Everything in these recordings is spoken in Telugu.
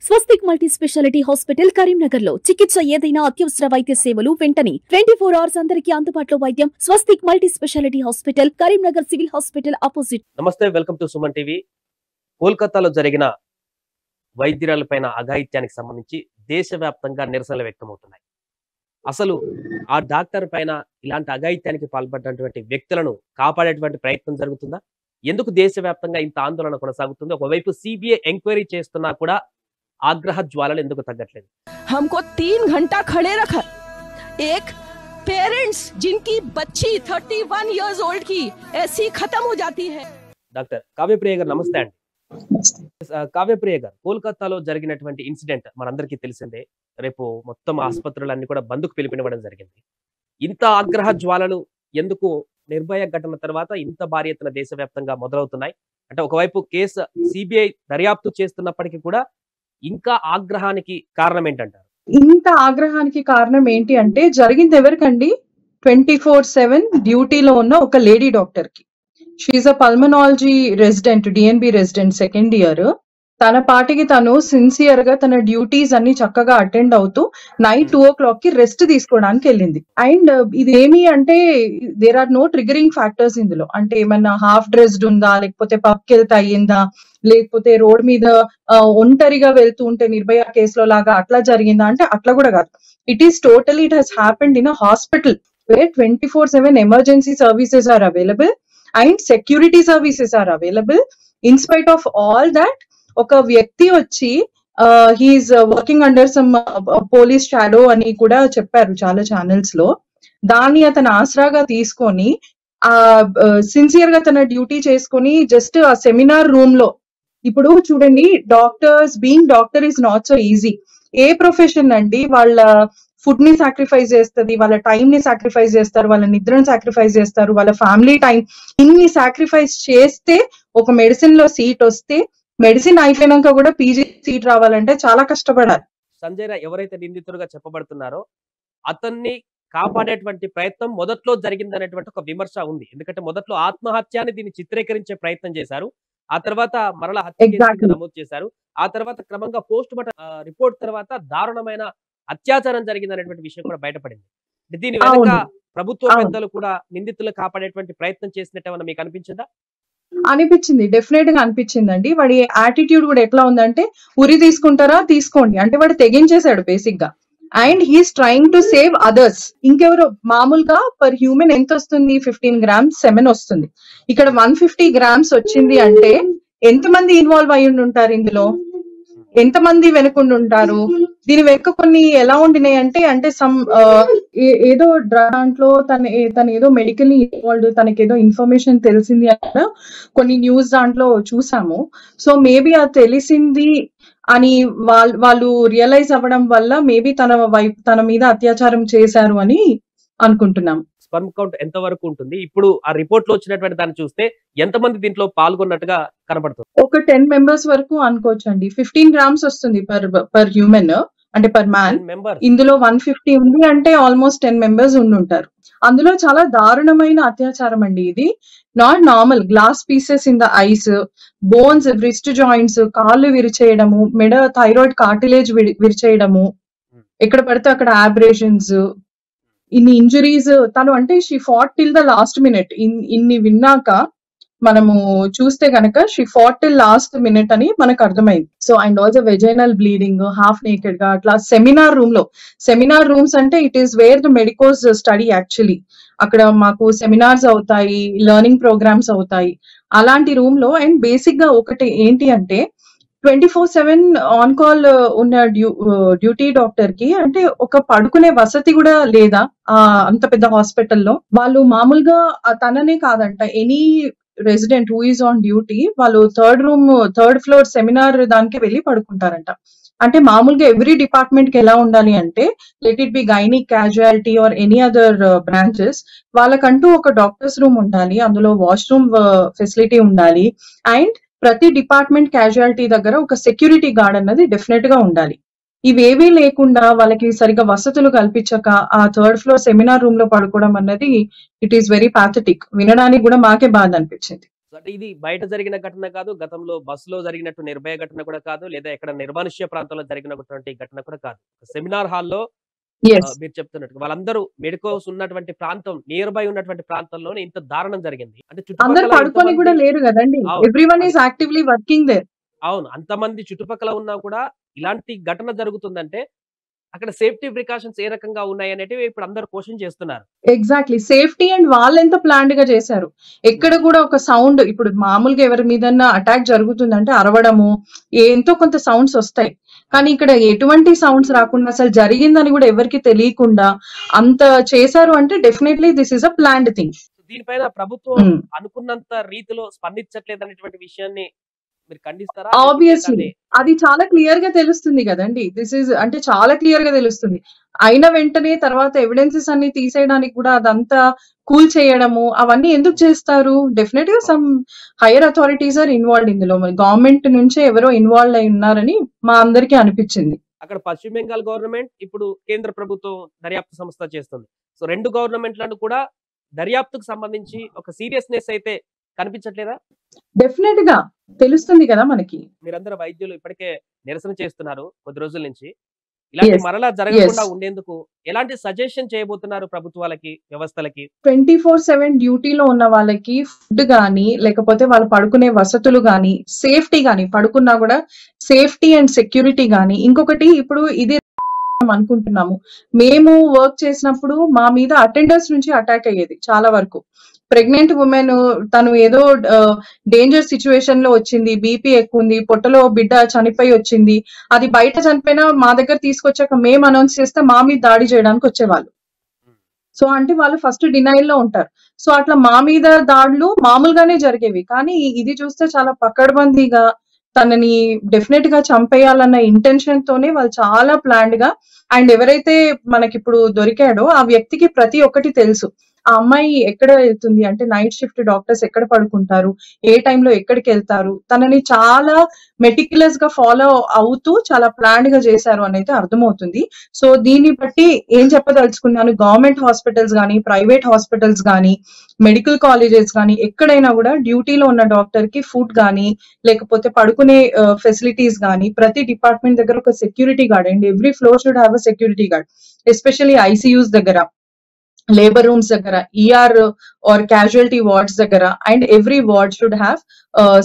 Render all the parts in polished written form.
స్వస్తిక్ మల్టీ స్పెషాలిటీ హాస్పిటల్ కరీంనగర్ లో చికిత్స ఏదైనా అత్యవసర వైద్య సేవలు వెంటనే 24 hours అందరికీ అందుబాటులో వైద్యం. Swastik multi speciality hospital Karimnagar civil hospital opposite. నమస్తే, వెల్కమ్ టు సుమన్ టీవీ. కోల్కతాలో జరిగిన వైద్యురాలపైన అఘాయిత్యానికి సంబంధించి దేశవ్యాప్తంగా నిరసనలు వ్యక్తమవుతున్నాయి. అసలు ఆ డాక్టర్ పైన ఇలాంటి అఘాయిత్యానికి పాల్పడినటువంటి వ్యక్తులను కాపాడేటువంటి ప్రయత్నం జరుగుతుందా? ఎందుకు దేశవ్యాప్తంగా ఇంత ఆందోళన కొనసాగుతుంది? ఒకవైపు సిబిఐ ఎంక్వైరీ చేస్తున్నా కూడా ఆగ్రహ జ్వాలలు ఎందుకు తగ్గట్లేదు? हमको 3 घंटा खड़े रखा. एक पेरेंट्स जिनकी बच्ची 31 years old की ऐसी खत्म हो जाती है. డాక్టర్ కావ్యప్రియ గారు నమస్తే అండి. కావ్యప్రియ గారు, కోల్కతాలో జరిగినటువంటి ఇన్సిడెంట్ మనందరికీ తెలిసిందే. రేపు మొత్తం ఆసుపత్రులన్నీ కూడా బంద్కు పిలుపునివ్వడం జరిగింది. ఇంత ఆగ్రహ జ్వాలలు ఎందుకు నిర్భయ ఘటన తర్వాత ఇంత భారీ ఎత్తున దేశవ్యాప్తంగా మొదలవుతున్నాయి? అంటే ఒకవైపు కేసు సిబిఐ దర్యాప్తు చేస్తున్నప్పటికీ కూడా ఇంకా ఆగ్రహానికి కారణం ఏంటంటారు? ఇంత ఆగ్రహానికి కారణం ఏంటి అంటే, జరిగింది ఎవరికండి? 24/7 డ్యూటీలో ఉన్న ఒక లేడీ డాక్టర్ కి. She a pulmonology resident, DNB resident, second year. తన పాటికి తను సిన్సియర్ గా తన డ్యూటీస్ అన్ని చక్కగా అటెండ్ అవుతూ నైట్ 2 o'clock కి రెస్ట్ తీసుకోవడానికి వెళ్ళింది. అండ్ ఇదేమి అంటే, there are no triggering factors ఇందులో. అంటే ఏమన్నా హాఫ్ డ్రెస్డ్ ఉందా, లేకపోతే పబ్కి వెళ్తే అయ్యిందా, లేకపోతే రోడ్ మీద ఒంటరిగా వెళ్తూ ఉంటే నిర్భయ కేసులో లాగా అట్లా జరిగిందా అంటే అట్లా కూడా కాదు. It is totally, it has happened in a hospital where 24/7 emergency services are available and security services are available. In spite of all that, ఒక వ్యక్తి వచ్చి he's working under some police shadow అని కూడా చెప్పారు చాలా ఛానల్స్ లో. దాన్ని అతను ఆసరాగా తీసుకొని సిన్సియర్ గా తన డ్యూటీ చేసుకొని జస్ట్ ఆ సెమినార్ రూమ్ లో, ఇప్పుడు చూడండి, being doctor is not so easy. A profession అండి వాళ్ళ ఫుడ్ ని సాక్రిఫైస్ చేస్తుంది, వాళ్ళ టైం ని సాక్రిఫైస్ చేస్తారు, వాళ్ళ నిద్రని సాక్రిఫైస్ చేస్తారు, వాళ్ళ ఫ్యామిలీ టైం, ఇన్ని సాక్రిఫైస్ చేస్తే ఒక మెడిసిన్ లో సీట్ వస్తే, మెడిసిన్ అయిపోయినాక కూడా పీజీ సీట్ రావాలంటే చాలా కష్టపడాలి. సంజయ్ రాయ్ ఎవరైతే నిందితులుగా చెప్పబడుతున్నారో అతన్ని కాపాడేటువంటి ప్రయత్నం మొదట్లో జరిగిందనేటువంటి ఒక విమర్శ ఉంది. ఎందుకంటే మొదట్లో ఆత్మహత్యాన్ని దీన్ని చిత్రీకరించే ప్రయత్నం చేశారు. ఆ తర్వాత మరలా హత్య కేసు నమోదు చేశారు. ఆ తర్వాత క్రమంగా పోస్ట్ మార్టం రిపోర్ట్ తర్వాత దారుణమైన అత్యాచారం జరిగిందనేటువంటి విషయం కూడా బయటపడింది. దీని వెనుక ప్రభుత్వ పెద్దలు కూడా నిందితులు కాపాడేటువంటి ప్రయత్నం చేసినట్టు ఏమన్నా మీకు అనిపించిందా? అనిపించింది, డెఫినెట్ గా అనిపించిందండి. వాడి యాటిట్యూడ్ కూడా ఎట్లా ఉందంటే, ఉరి తీసుకుంటారా తీసుకోండి అంటే వాడు తెగించేశాడు బేసిక్ గా. And he's trying to save others. ఇంకెవరో మామూలుగా పర్ హ్యూమన్ ఎంత వస్తుంది? 15 grams సెమెన్ వస్తుంది. ఇక్కడ 150 grams వచ్చింది అంటే ఎంతమంది ఇన్వాల్వ్ అయ్యి ఉంటారు ఇందులో? ఎంతమంది వెనుకుండి ఉంటారు? దీని వెనుక కొన్ని ఎలా ఉండినాయి అంటే సమ్ ఏదో దాంట్లో తన ఏదో మెడికల్ ఇన్వాల్వ్డ్, తనకేదో ఇన్ఫర్మేషన్ తెలిసింది అన్న కొన్ని న్యూస్ దాంట్లో చూసాము. సో మేబీ అది తెలిసింది అని వాళ్ళు రియలైజ్ అవ్వడం వల్ల మేబీ తన మీద అత్యాచారం చేశారు అని అనుకుంటున్నాం. స్పర్మ్ కౌంట్ ఎంత వరకు ఉంటుంది? ఇప్పుడు ఆ రిపోర్ట్ లో వచ్చినటువంటి దాన్ని చూస్తే ఎంతమంది దీంట్లో పాల్గొన్నట్టుగా కనబడుతుంది? ఒక 10 members వరకు అనుకోవచ్చు అండి. 15 grams వస్తుంది పర్ హ్యూమన్, అంటే పర్ మ్యాన్. ఇందులో 150 ఉంది అంటే ఆల్మోస్ట్ 10 members ఉండుంటారు. అందులో చాలా దారుణమైన అత్యాచారం అండి ఇది. Not normal. Glass pieces in the ice, bones, wrist joints, కాళ్ళు విరిచేయడము, మెడ థైరాయిడ్ కార్టిలేజ్ విరిచేయడము, ఎక్కడ పడితే అక్కడ ఆబ్రేషన్స్, ఇన్ని ఇంజురీస్. తను అంటే she fought till the last minute. ఇన్ని విన్నాక మనము చూస్తే గనక she fought till last minute అని మనకు అర్థమైంది. So and also vaginal bleeding, half naked గా అట్లా సెమినార్ రూమ్ లో. సెమినార్ రూమ్స్ అంటే it is where the medicos study actually. అక్కడ మాకు సెమినార్స్ అవుతాయి, లెర్నింగ్ ప్రోగ్రామ్స్ అవుతాయి అలాంటి రూమ్ లో. అండ్ బేసిక్ గా ఒకటి ఏంటి అంటే, 24/7 ఆన్ కాల్ ఉన్న డ్యూటీ డాక్టర్ కి అంటే ఒక పడుకునే వసతి కూడా లేదా అంత పెద్ద హాస్పిటల్లో. వాళ్ళు మామూలుగా తననే కాదంట, any resident who is on duty వాళ్ళు థర్డ్ ఫ్లోర్ సెమినార్ దానికి వెళ్ళి పడుకుంటారంట. అంటే మామూలుగా ఎవ్రీ డిపార్ట్మెంట్ కి ఎలా ఉండాలి అంటే, let it be gynaec, casualty or any other branches, వాళ్ళకంటూ ఒక డాక్టర్స్ రూమ్ ఉండాలి, అందులో వాష్రూమ్ ఫెసిలిటీ ఉండాలి. అండ్ ప్రతి డిపార్ట్మెంట్ క్యాజువాలిటీ దగ్గర ఒక సెక్యూరిటీ గార్డ్ అన్నది డెఫినెట్ గా ఉండాలి. ఇవేవీ లేకుండా వాళ్ళకి సరిగా వసతులు కల్పించక ఆ 3rd floor సెమినార్ రూమ్ లో పడుకోవడం అన్నది ఇట్ ఈస్ వెరీ పాథటిక్. వినడానికి కూడా మాకే బాధ అనిపించింది. అంటే ఇది బయట జరిగిన ఘటన కాదు, గతంలో బస్సులో జరిగినట్టు నిర్భయ ఘటన కూడా కాదు, లేదా ఎక్కడ నిర్మానుష్య ప్రాంతంలో జరిగినటువంటి ఘటన కూడా కాదు. సెమినార్ హాల్లో ఎస్ మీరు చెప్తున్నట్టు వాళ్ళందరూ మెడికోస్ ఉన్నటువంటి ప్రాంతం, నియర్ బై ఉన్నటువంటి ప్రాంతంలోనే ఇంత దారుణం జరిగింది. అంటే అందరు చుట్టుపక్కల పడుకొని కూడా ఇంతమంది లేరు కదండి. అవును. Everyone is actively working there. అవును. అంతమంది చుట్టుపక్కల ఉన్నా కూడా ఇలాంటి ఘటన జరుగుతుందంటే అక్కడ సేఫ్టీ ప్రికాషన్స్ ఏ రకంగా ఉన్నాయనేటివి ఇప్పుడు అందరూ క్వెషన్ చేస్తున్నారు. ఎగ్జాక్ట్లీ సేఫ్టీ అండ్ వాళ్ళు ఎంత ప్లాన్డ్ గా చేశారు. ఎక్కడ కూడా ఒక సౌండ్, ఇప్పుడు మామూలుగా ఎవరి మీదన్నా అటాక్ జరుగుతుందంటే అరవడము ఎంతో కొంత సౌండ్స్ వస్తాయి. కానీ ఇక్కడ ఎటువంటి సౌండ్స్ రాకుండా అసలు జరిగిందని కూడా ఎవరికి తెలియకుండా అంత చేశారు అంటే definitely this is a planned thing. దీనిపైన ప్రభుత్వం అనుకున్నంత రీతిలో స్పందించట్లేదు అనేటువంటి విషయాన్ని మీరు ఖండిస్తారా? ఆబ్వియస్లీ అది చాలా క్లియర్ గా తెలుస్తుంది కదండి. దిస్ ఇస్ అంటే చాలా క్లియర్ గా తెలుస్తుంది. అయిన వెంటనే తర్వాత ఎవిడెన్సెస్ అన్ని తీసేయడానికి కూడా అదంతా కూల్ చేయడము అవన్నీ ఎందుకు చేస్తారు? డెఫినెట్ గా some higher authorities are involved ఇందులో. గవర్నమెంట్ నుంచే ఎవరో ఇన్వాల్వ్ అయి ఉన్నారని మా అందరికీ అనిపించింది. అక్కడ పశ్చిమ బెంగాల్ గవర్నమెంట్, ఇప్పుడు కేంద్ర ప్రభుత్వం దర్యాప్తు సంస్థ చేస్తుంది. సో 2 గవర్నమెంట్లను కూడా దర్యాప్తుకు సంబంధించి ఒక సీరియస్నెస్ అయితే కనిపించట్లేదా? డెఫినెట్ గా తెలుస్తుంది కదా మనకి. మీరందరూ వైద్యులు ఇప్పటికే నిరసన చేస్తున్నారు కొద్ది రోజుల నుంచి. ఇలాంటి మరలా జరగకుండా ఉండేందుకు ఎలాంటి సజెషన్ చేయబోతున్నారు ప్రభుత్వాలకి, వ్యవస్థలకి? 24/7 డ్యూటీలో ఉన్న వాళ్ళకి ఫుడ్ గానీ, లేకపోతే వాళ్ళు పడుకునే వసతులు గానీ, సేఫ్టీ గానీ, పడుకున్నా కూడా సేఫ్టీ అండ్ సెక్యూరిటీ గానీ, ఇంకొకటి ఇప్పుడు ఇది అనుకుంటున్నాము, మేము వర్క్ చేసినప్పుడు మా మీద అటెండర్స్ నుంచి అటాక్ అయ్యేది చాలా వరకు. ప్రెగ్నెంట్ ఉమెన్ తను ఏదో డేంజర్ సిచ్యువేషన్ లో వచ్చింది, బీపీ ఎక్కువ ఉంది, పొట్టలో బిడ్డ చనిపోయి వచ్చింది, అది బయట చనిపోయినా మా దగ్గర తీసుకొచ్చాక మేము అనౌన్స్ చేస్తే మా మీద దాడి చేయడానికి వచ్చేవాళ్ళు. సో అంటే వాళ్ళు ఫస్ట్ డినైల్ లో ఉంటారు. సో అట్లా మా మీద దాడులు మామూలుగానే జరిగేవి. కానీ ఇది చూస్తే చాలా పకడ్బందీగా తనని డెఫినెట్ గా చంపేయాలన్న ఇంటెన్షన్ తోనే వాళ్ళు చాలా ప్లాన్డ్ గా, అండ్ ఎవరైతే మనకి ఇప్పుడు దొరికాడో ఆ వ్యక్తికి ప్రతి ఒక్కటి తెలుసు. ఆ అమ్మాయి ఎక్కడ వెళ్తుంది అంటే నైట్ షిఫ్ట్ డాక్టర్స్ ఎక్కడ పడుకుంటారు, ఏ టైంలో ఎక్కడికి వెళ్తారు, తనని చాలా మెటిక్యులస్ గా ఫాలో అవుతూ చాలా ప్లాన్డ్ గా చేశారు అని అయితే అర్థమవుతుంది. సో దీన్ని బట్టి ఏం చెప్పదలుచుకున్నాను, గవర్నమెంట్ హాస్పిటల్స్ కానీ, ప్రైవేట్ హాస్పిటల్స్ కానీ, మెడికల్ కాలేజెస్ కానీ ఎక్కడైనా కూడా డ్యూటీలో ఉన్న డాక్టర్ కి ఫుడ్ కానీ, లేకపోతే పడుకునే ఫెసిలిటీస్ కానీ, ప్రతి డిపార్ట్మెంట్ దగ్గర ఒక security guard, and every floor should have a security guard, especially ICUs దగ్గర, లేబర్ రూమ్స్ దగ్గర, ఈఆర్ ఆర్ క్యాజువాలిటీ వార్డ్స్ దగ్గర, and every ward should have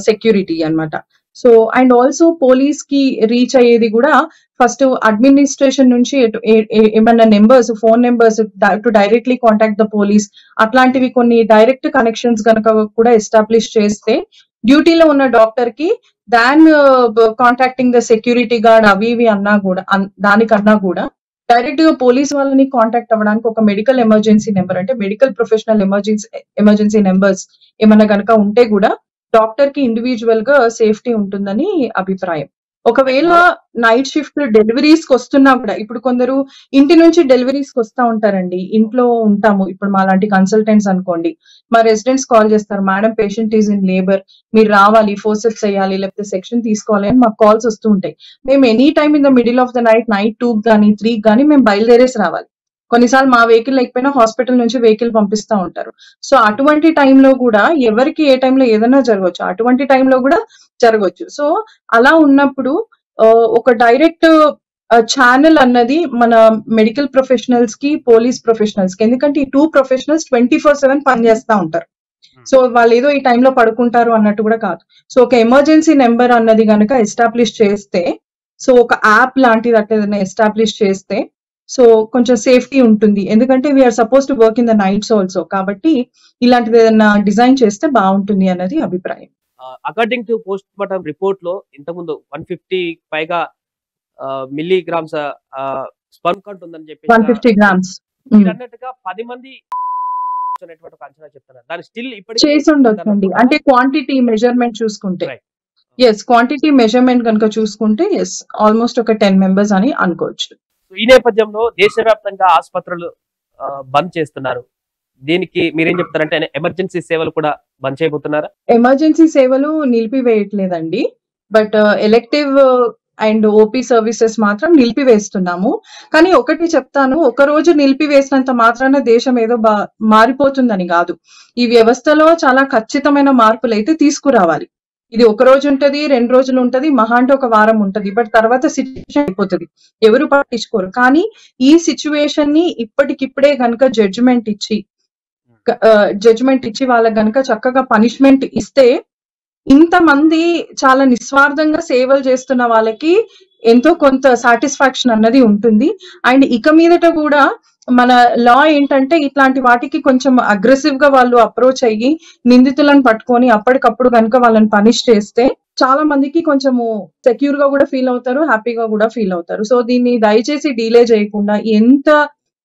security అన్నమాట. సో అండ్ ఆల్సో పోలీస్ కి రీచ్ అయ్యేది కూడా ఫస్ట్ అడ్మినిస్ట్రేషన్ నుంచి ఏమన్నా numbers, phone numbers to directly contact the police, అట్లాంటివి కొన్ని డైరెక్ట్ కనెక్షన్స్ కనుక కూడా ఎస్టాబ్లిష్ చేస్తే డ్యూటీలో ఉన్న డాక్టర్ కి దాన్ కాంటాక్టింగ్ ద సెక్యూరిటీ గార్డ్ అవి ఇవి అన్నా కూడా, దానికన్నా కూడా డైరెక్ట్ గా పోలీస్ వాళ్ళని కాంటాక్ట్ అవ్వడానికి ఒక మెడికల్ ఎమర్జెన్సీ నెంబర్, అంటే మెడికల్ ప్రొఫెషనల్ ఎమర్జెన్సీ నెంబర్స్ ఏమన్నా కనుక ఉంటే కూడా డాక్టర్ కి ఇండివిజువల్ గా సేఫ్టీ ఉంటుందని అభిప్రాయం. ఒకవేళ నైట్ షిఫ్ట్ డెలివరీస్ కి వస్తున్నా కూడా, ఇప్పుడు కొందరు ఇంటి నుంచి డెలివరీస్ కి వస్తా ఉంటారండి, ఇంట్లో ఉంటాము, ఇప్పుడు మా లాంటి కన్సల్టెంట్స్ అనుకోండి, మా రెసిడెంట్స్ కాల్ చేస్తారు, madam patient is in labour, మీరు రావాలి, ఫోర్సెప్స్ చేయాలి, లేకపోతే సెక్షన్ తీసుకోవాలి అని మాకు కాల్స్ వస్తూ ఉంటాయి. మేము any time in the middle of the night 2 కానీ 3 కానీ మేము బయలుదేరేసి రావాలి. కొన్నిసార్లు మా వెహికల్ లేకపోయినా హాస్పిటల్ నుంచి వెహికల్ పంపిస్తా ఉంటారు. సో అటువంటి టైంలో కూడా ఎవరికి ఏ టైంలో ఏదైనా జరగవచ్చు, అటువంటి టైంలో కూడా జరగవచ్చు. సో అలా ఉన్నప్పుడు ఒక డైరెక్ట్ ఛానల్ అన్నది మన మెడికల్ ప్రొఫెషనల్స్ కి, పోలీస్ ప్రొఫెషనల్స్ కి, ఎందుకంటే ఈ 2 ప్రొఫెషనల్స్ 24/7 పనిచేస్తా ఉంటారు. సో వాళ్ళు ఏదో ఈ టైంలో పడుకుంటారు అన్నట్టు కూడా కాదు. సో ఒక ఎమర్జెన్సీ నెంబర్ అన్నది కనుక ఎస్టాబ్లిష్ చేస్తే, సో ఒక యాప్ లాంటిది అట్లా ఏదైనా ఎస్టాబ్లిష్ చేస్తే సో కొంచెం సేఫ్టీ ఉంటుంది. ఎందుకంటే we're suppose to work in the nights also, కాబట్టి ఇలాంటిది ఏదైనా డిజైన్ చేస్తే బాగుంటుంది అన్నది అభిప్రాయం. According to post mortem report లో ఇంతకుముందు 150 పైగా మిల్లీగ్రామ్స్ స్పర్మ్ కౌంట్ ఉందని చెప్పి 150 గ్రామ్స్ అన్నట్టుగా 10 మంది అంచనా చెప్తున్నారు. దాని స్టిల్ చేసి ఉండొచ్చండి. అంటే క్వాంటిటీ మెజర్మెంట్ చూసుకుంటే, ఎస్ క్వాంటిటీ మెజర్మెంట్ కనుక చూసుకుంటే ఎస్ ఆల్మోస్ట్ ఒక 10 మెంబర్స్ అని అనుకోవచ్చు. ఈ నేపథ్యంలో దేశవ్యాప్తంగా ఆసుపత్రులు బంద్ చేస్తున్నారు. దీనికి మీరేం చెప్తారంటే ఎమర్జెన్సీ సేవలు కూడా బంద్ చేయబోతున్నారా? ఎమర్జెన్సీ సేవలు నిలిపివేయట్లేదండి, but elective and OP services మాత్రం నిలిపివేస్తున్నాము. కానీ ఒకటి చెప్తాను, ఒక రోజు నిలిపివేసినంత మాత్రాన దేశం ఏదో మారిపోతుందని కాదు. ఈ వ్యవస్థలో చాలా ఖచ్చితమైన మార్పులు అయితే తీసుకురావాలి. ఇది ఒక రోజు ఉంటది, 2 రోజులు ఉంటది, మహా అంటే ఒక వారం ఉంటది. బట్ తర్వాత సిచ్యువేషన్ అయిపోతుంది, ఎవరు పట్టించుకోరు. కానీ ఈ సిచ్యువేషన్ ని ఇప్పటికిప్పుడే గనుక జడ్జిమెంట్ ఇచ్చి వాళ్ళకి గనుక చక్కగా పనిష్మెంట్ ఇస్తే, ఇంతమంది చాలా నిస్వార్థంగా సేవలు చేస్తున్న వాళ్ళకి ఎంతో కొంత సాటిస్ఫాక్షన్ అన్నది ఉంటుంది. అండ్ ఇక మీదట కూడా మన లా ఏంటంటే ఇట్లాంటి వాటికి కొంచెం అగ్రెసివ్ గా వాళ్ళు అప్రోచ్ అయ్యి నిందితులను పట్టుకొని అప్పటికప్పుడు కనుక వాళ్ళని పనిష్ చేస్తే చాలా మందికి కొంచెము సెక్యూర్ గా కూడా ఫీల్ అవుతారు, హ్యాపీగా కూడా ఫీల్ అవుతారు. సో దీన్ని దయచేసి డీలే చేయకుండా ఎంత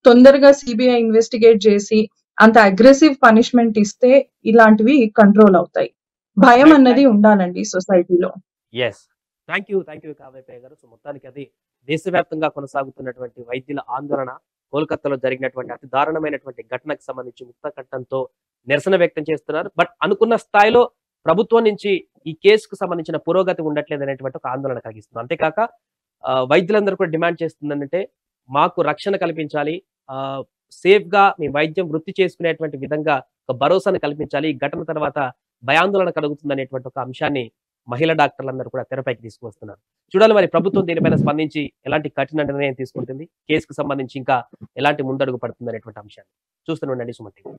తొందరగా సిబిఐ ఇన్వెస్టిగేట్ చేసి అంత అగ్రెసివ్ పనిష్మెంట్ ఇస్తే ఇలాంటివి కంట్రోల్ అవుతాయి. భయం అన్నది ఉండాలండి సొసైటీలో. ఎస్, థ్యాంక్ యూ కావ్యపయ్య గారు. సో మొత్తానికి అది దేశవ్యాప్తంగా కొనసాగుతున్నటువంటి వైద్యుల ఆందోళన, కోల్కతాలో జరిగినటువంటి అతి దారుణమైనటువంటి ఘటనకు సంబంధించి ముక్త కంఠంతో నిరసన వ్యక్తం చేస్తున్నారు. బట్ అనుకున్న స్థాయిలో ప్రభుత్వం నుంచి ఈ కేసుకు సంబంధించిన పురోగతి ఉండట్లేదు అనేటువంటి ఒక ఆందోళన కలిగిస్తుంది. అంతేకాక వైద్యులందరూ కూడా డిమాండ్ చేస్తుందంటే మాకు రక్షణ కల్పించాలి, సేఫ్ గా మీ వైద్యం వృత్తి చేసుకునేటువంటి విధంగా ఒక భరోసాను కల్పించాలి. ఈ ఘటన తర్వాత భయాందోళన కలుగుతుంది అనేటువంటి ఒక అంశాన్ని మహిళా డాక్టర్లందరూ కూడా తెరపైకి తీసుకువస్తున్నారు. చూడాలి మరి ప్రభుత్వం దీనిపైన స్పందించి ఎలాంటి కఠిన నిర్ణయం తీసుకుంటుంది, కేసుకు సంబంధించి ఇంకా ఎలాంటి ముందడుగు పడుతుంది అనేటువంటి అంశాన్ని చూస్తూనే ఉండండి సుమన్ టీవీ.